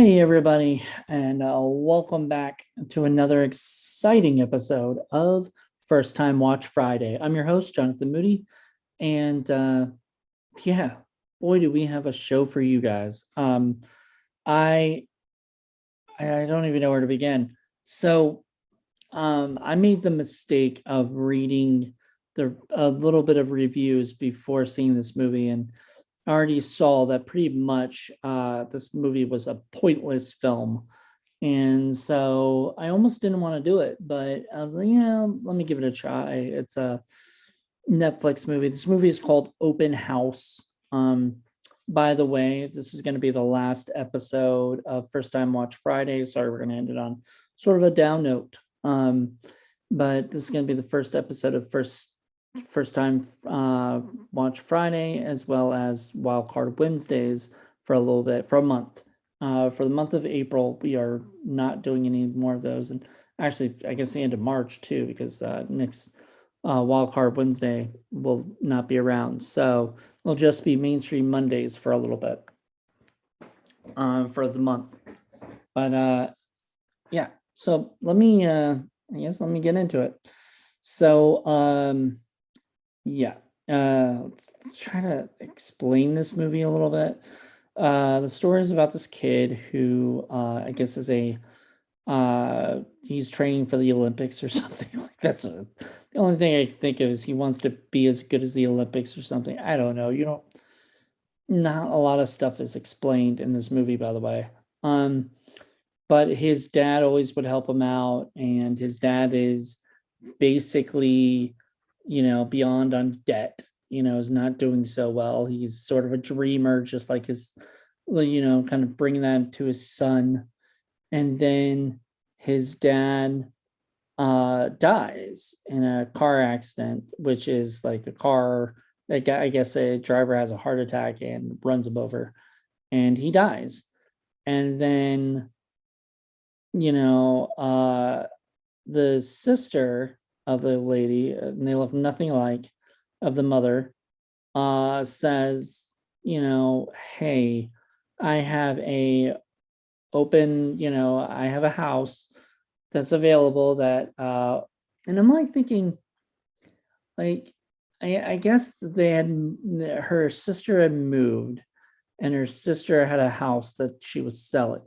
Hey, everybody, and welcome back to another exciting episode of First Time Watch Friday. I'm your host, Jonathan Moody, and yeah, boy, do we have a show for you guys. I I don't even know where to begin. So, I made the mistake of reading a little bit of reviews before seeing this movie, and I already saw that pretty much this movie was a pointless film. And so I almost didn't want to do it, but I was like, yeah, let me give it a try. It's a Netflix movie. This movie is called Open House. Um, by the way, this is going to be the last episode of First Time Watch Friday. Sorry, we're going to end it on sort of a down note. But this is going to be the first episode of First Time Watch Friday, as well as Wildcard Wednesdays for a little bit, for a month. For the month of April, we are not doing any more of those. And actually, I guess the end of March too, because next Wildcard Wednesday will not be around. So it'll just be Mainstream Mondays for a little bit for the month. But yeah, so let me, let me get into it. So, yeah, let's try to explain this movie a little bit. The story is about this kid who I guess is he's training for the Olympics or something. Like the only thing I think of is he wants to be as good as the Olympics or something. I don't know. Not a lot of stuff is explained in this movie, by the way. But his dad always would help him out, and his dad is basically, beyond on debt, is not doing so well. He's sort of a dreamer, just like his, kind of bringing that to his son. And then his dad dies in a car accident, which is like a car, like I guess a driver has a heart attack and runs him over, and he dies. And then, you know, the sister of the lady, and they look nothing alike, of the mother, says, hey, I have a I have a house that's available that, and I'm like thinking, like, I guess they had, her sister had moved, and her sister had a house that she was selling.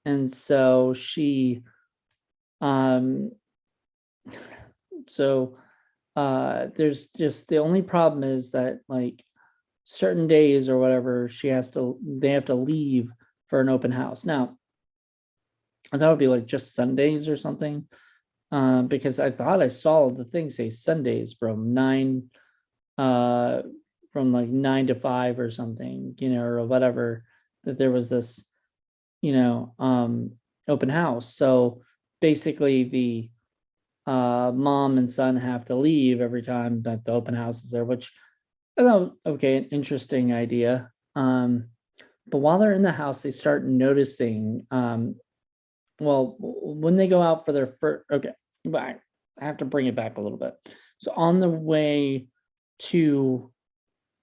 And so um, so there's just, the only problem is that, like, certain days or whatever, they have to leave for an open house. Now, I thought it would be like just Sundays or something, because I thought I saw the thing say Sundays uh, from like 9 to 5 or something, or whatever, that there was this, open house. So basically, the mom and son have to leave every time that the open house is there, which I thought, okay, an interesting idea. But while they're in the house, they start noticing, well, when they go out for their first, okay, but I have to bring it back a little bit. So on the way to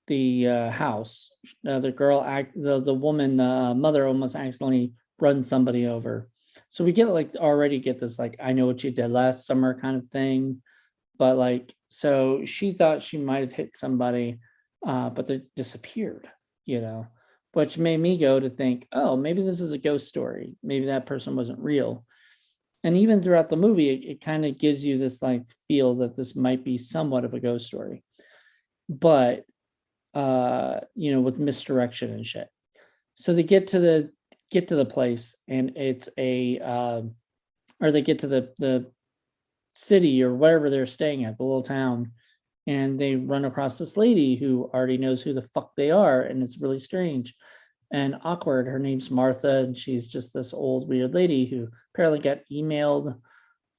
the house, the woman, mother, almost accidentally runs somebody over. So we already get this, like, I know what you did last summer kind of thing. But like, so she thought she might have hit somebody, but they disappeared, which made me go to think, oh, maybe this is a ghost story. Maybe that person wasn't real. And even throughout the movie, it kind of gives you this like feel that this might be somewhat of a ghost story, but with misdirection and shit. So they get to the place, and it's or they get to the city or wherever they're staying at, the little town, and they run across this lady who already knows who the fuck they are, and it's really strange and awkward. Her name's Martha, and she's just this old weird lady who apparently got emailed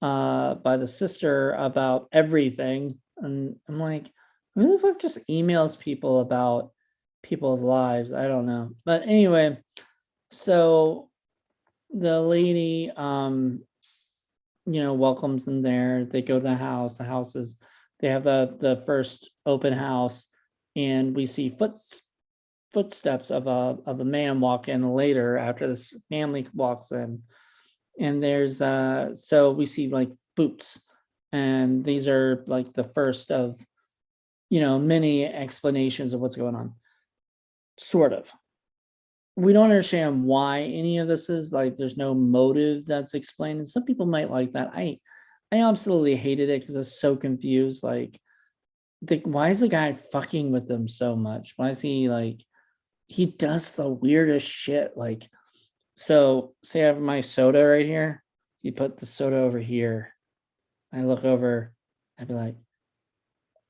by the sister about everything. And I'm like, who the fuck just emails people about people's lives? I don't know. But anyway, so the lady welcomes them there. They go to the house. They have the first open house, and we see footsteps of a man walk in later after this family walks in, and there's so we see like boots, and these are like the first of many explanations of what's going on, sort of. We don't understand why any of this is like, there's no motive that's explained, and some people might like that. I absolutely hated it because I was so confused. Like, why is the guy fucking with them so much? Why is he like, he does the weirdest shit? Like, so say I have my soda right here, you put the soda over here, I look over, I'd be like,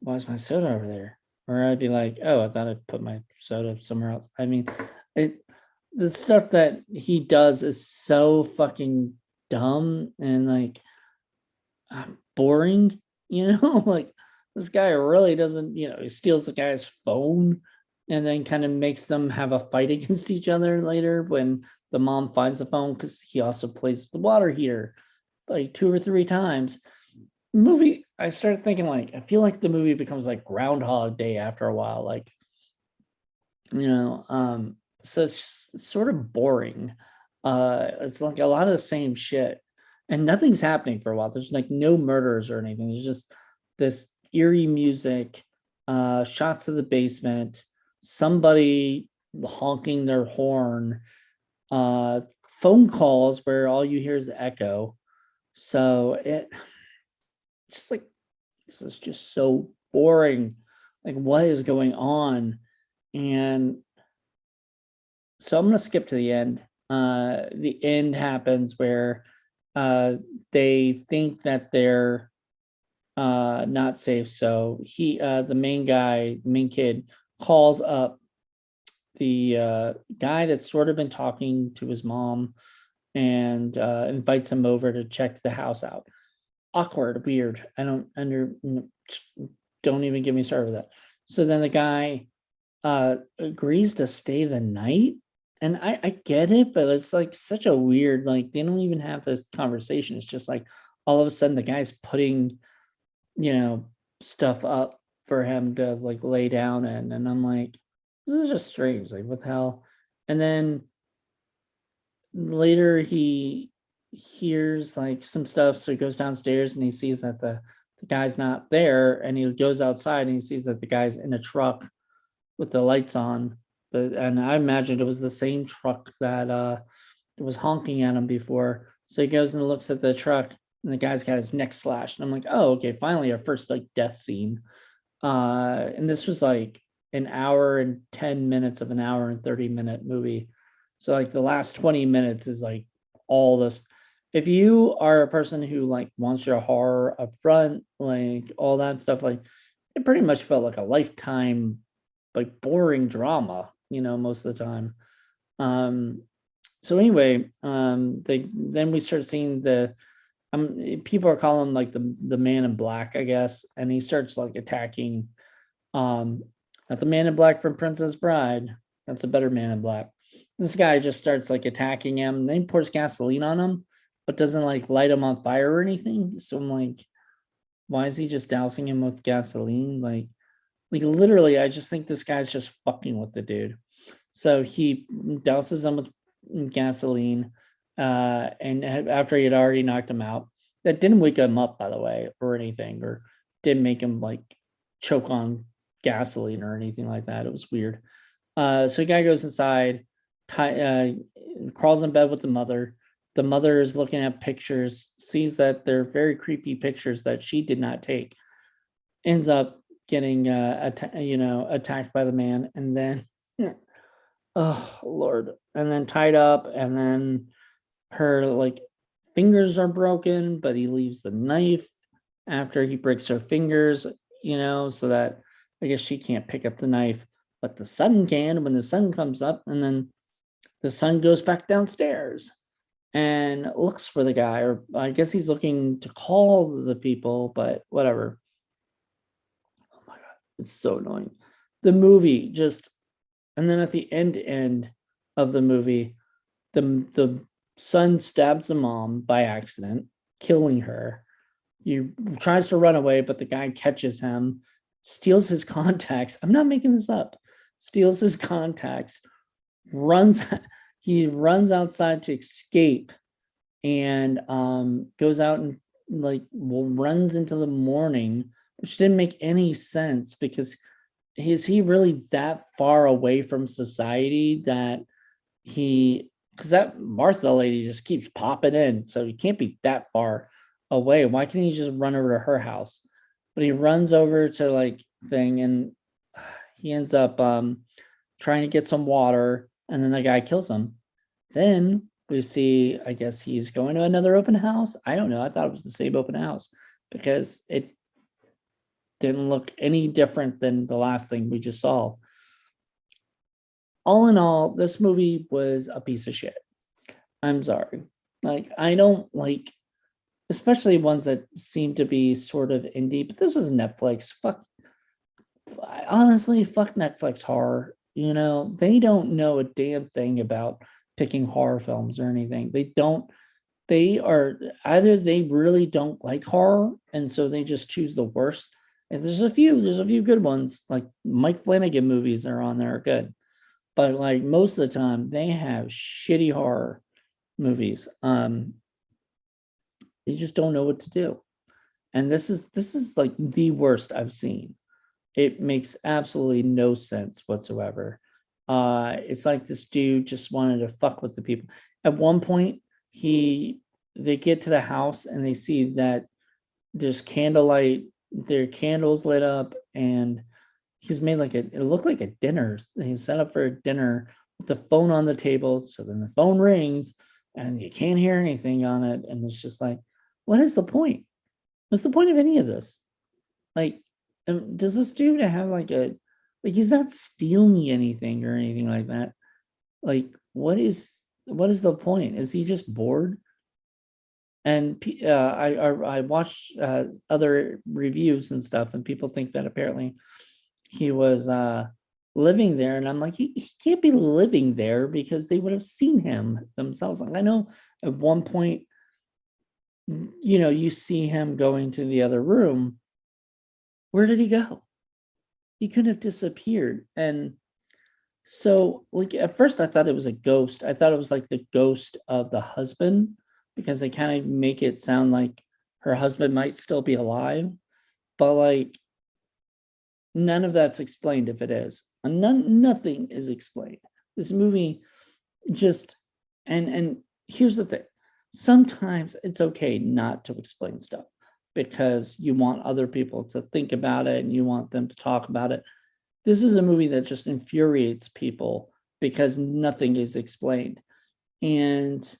why is my soda over there? Or I'd be like, oh, I thought I put my soda somewhere else. I mean, it the stuff that he does is so fucking dumb and like boring, like this guy really doesn't, he steals the guy's phone and then kind of makes them have a fight against each other later when the mom finds the phone, because he also plays with the water heater like 2 or 3 times. Movie, I started thinking, like, I feel like the movie becomes like Groundhog Day after a while, like, so it's just sort of boring. It's like a lot of the same shit, and nothing's happening for a while. There's like no murders or anything. There's just this eerie music, shots of the basement, somebody honking their horn, phone calls where all you hear is the echo. So it just like, this is just so boring. Like, what is going on? And so I'm gonna skip to the end. The end happens where they think that they're not safe. So he, the main guy, the main kid, calls up the guy that's sort of been talking to his mom and invites him over to check the house out. Awkward, weird. I don't even get me started with that. So then the guy agrees to stay the night. And I get it, but it's like such a weird, like, they don't even have this conversation. It's just like all of a sudden the guy's putting, stuff up for him to like lay down in. And I'm like, this is just strange. Like, what the hell? And then later he hears like some stuff. So he goes downstairs and he sees that the guy's not there. And he goes outside and he sees that the guy's in a truck with the lights on. And I imagined it was the same truck that was honking at him before. So he goes and looks at the truck, and the guy's got his neck slashed. And I'm like, oh, okay, finally our first like death scene. And this was like an hour and 10 minutes of an hour and 30-minute movie. So like the last 20 minutes is like all this. If you are a person who like wants your horror up front, like all that stuff, like it pretty much felt like a Lifetime like boring drama, most of the time. So anyway, then we start seeing people are calling him like the man in black, I guess, and he starts like attacking not the man in black from Princess Bride. That's a better man in black. This guy just starts like attacking him, then he pours gasoline on him, but doesn't like light him on fire or anything. So I'm like, why is he just dousing him with gasoline? Like literally, I just think this guy's just fucking with the dude. So he douses him with gasoline, and after he had already knocked him out, that didn't wake him up, by the way, or anything, or didn't make him like choke on gasoline or anything like that. It was weird. So the guy goes inside, crawls in bed with the mother. The mother is looking at pictures, sees that they're very creepy pictures that she did not take, ends up getting attacked by the man, and then oh Lord, and then tied up, and then her like fingers are broken, but he leaves the knife after he breaks her fingers, so that I guess she can't pick up the knife, but the son can when the sun comes up, and then the son goes back downstairs and looks for the guy, or I guess he's looking to call the people, but whatever. Oh my God, it's so annoying. The movie just, and then at the end of the movie, the son stabs the mom by accident, killing her. He tries to run away, but the guy catches him, steals his contacts. I'm not making this up. steals his contacts, runs, he runs outside to escape, and goes out and like runs into the morning, which didn't make any sense because is he really that far away from society that he, because that Martha lady just keeps popping in, so he can't be that far away. Why can't he just run over to her house? But he runs over to like thing, and he ends up trying to get some water, and then the guy kills him. Then we see, I guess he's going to another open house. I don't know. I thought it was the same open house because it didn't look any different than the last thing we just saw. All in all, this movie was a piece of shit. I'm sorry. Like, I don't like, especially ones that seem to be sort of indie, but this was Netflix. Honestly, fuck Netflix horror. You know, they don't know a damn thing about picking horror films or anything. They are either they really don't like horror, and so they just choose the worst. And there's a few good ones, like Mike Flanagan movies are on there are good. But like most of the time, they have shitty horror movies. They just don't know what to do. And this is like the worst I've seen. It makes absolutely no sense whatsoever. It's like this dude just wanted to fuck with the people. At one point, they get to the house and they see that there's candlelight, there are candles lit up, and he's made like it looked like a dinner. He's set up for a dinner with the phone on the table. So then the phone rings and you can't hear anything on it. And it's just like, what is the point? What's the point of any of this? Like, does this dude have like he's not stealing anything or anything like that. Like, what is the point? Is he just bored? And I watched other reviews and stuff, and people think that apparently he was living there, and I'm like, he can't be living there because they would have seen him themselves. Like, I know at one point, you know, you see him going to the other room. Where did he go? He could have disappeared. And so, like, at first I thought it was a ghost. I thought it was like the ghost of the husband because they kind of make it sound like her husband might still be alive. But like, none of that's explained if it is. Nothing is explained. This movie just, and here's the thing. Sometimes it's okay not to explain stuff because you want other people to think about it and you want them to talk about it. This is a movie that just infuriates people because nothing is explained. And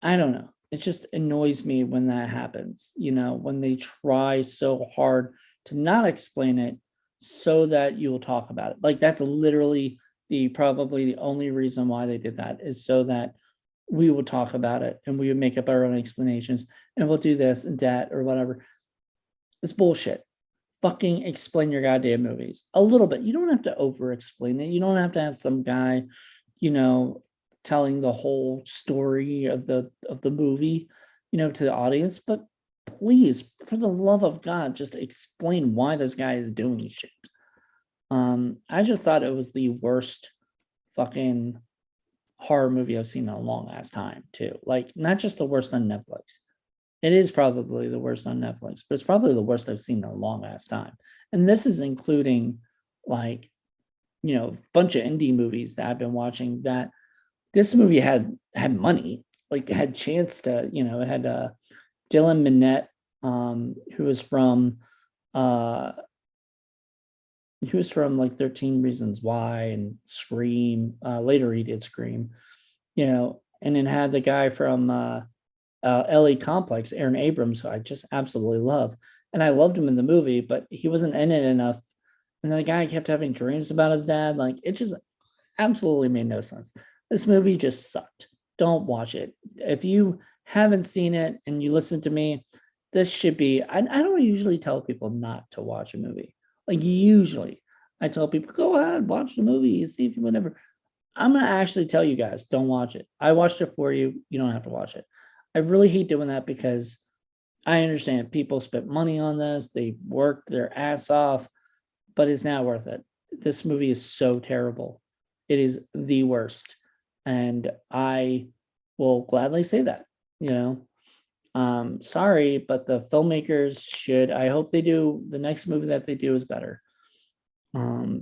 I don't know. It just annoys me when that happens, you know, when they try so hard to not explain it so that you will talk about it. Like, that's literally probably the only reason why they did that, is so that we would talk about it and we would make up our own explanations and we'll do this and that or whatever. It's bullshit. Fucking explain your goddamn movies a little bit. You don't have to over explain it. You don't have to have some guy, you know, telling the whole story of the movie, you know, to the audience. But please, for the love of God, just explain why this guy is doing shit. I just thought it was the worst fucking horror movie I've seen in a long ass time, too. Like, not just the worst on Netflix. It is probably the worst on Netflix, but it's probably the worst I've seen in a long ass time. And this is including, like, you know, a bunch of indie movies that I've been watching. That this movie had money, like, it had chance to, you know, it had Dylan Minnette, who was from like 13 Reasons Why and Scream. Later he did Scream, you know, and then had the guy from LA Complex, Aaron Abrams, who I just absolutely love. And I loved him in the movie, but he wasn't in it enough. And the guy kept having dreams about his dad. Like, it just absolutely made no sense. This movie just sucked. Don't watch it. If you haven't seen it and you listen to me, this should be, I don't usually tell people not to watch a movie. Like, usually I tell people, go ahead, watch the movie, see if you whatever. I'm going to actually tell you guys, don't watch it. I watched it for you. You don't have to watch it. I really hate doing that because I understand people spent money on this. They worked their ass off, but it's not worth it. this movie is so terrible. It is the worst. And I will gladly say that, you know. Sorry, but the filmmakers should, I hope they do, the next movie that they do is better.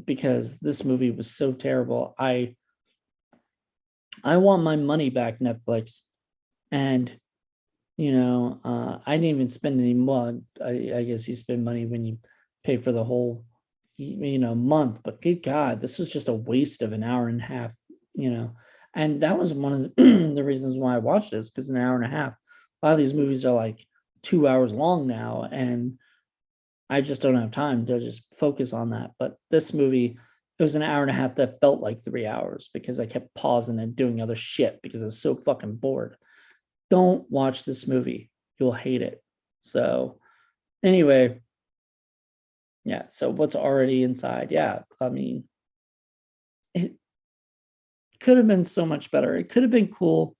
Because this movie was so terrible. I want my money back, Netflix. And I didn't even spend any money. I guess you spend money when you pay for the whole month, but good God, this was just a waste of an hour and a half, and that was one of the reasons why I watched this, because an hour and a half, a lot of these movies are like 2 hours long now, and I just don't have time to just focus on that. But this movie, it was an hour and a half that felt like 3 hours because I kept pausing and doing other shit because I was so fucking bored. Don't watch this movie. You'll hate it. So anyway, yeah. So what's already inside? Yeah. I mean, it could have been so much better. It could have been cool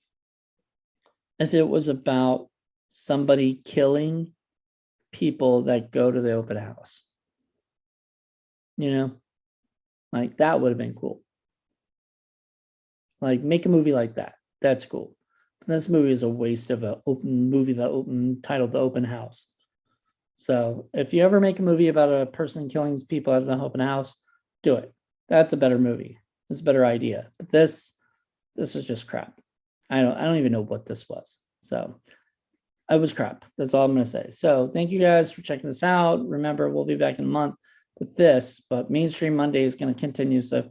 if it was about somebody killing people that go to the open house. Like that would have been cool. Like make a movie like that. That's cool. This movie is a waste of an open movie titled The Open House. So if you ever make a movie about a person killing people at the open house, do it. That's a better movie. It's a better idea. But this was just crap. I don't even know what this was. So it was crap. That's all I'm gonna say. So thank you guys for checking this out. Remember, we'll be back in a month with this, but Mainstream Monday is going to continue. So,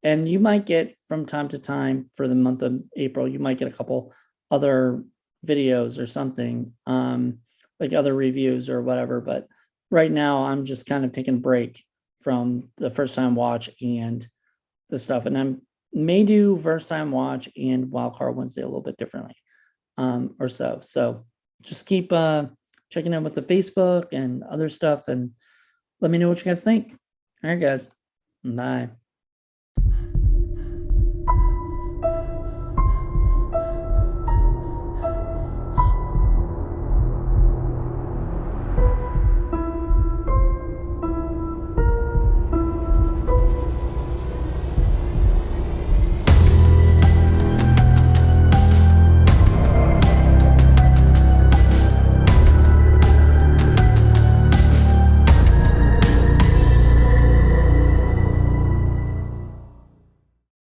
and you might get from time to time for the month of April, you might get a couple other videos or something, like other reviews or whatever. But right now, I'm just kind of taking a break from the first time watch and the stuff. And I may do first time watch and Wildcard Wednesday a little bit differently, or so. So just keep checking in with the Facebook and other stuff, and let me know what you guys think. All right, guys. Bye.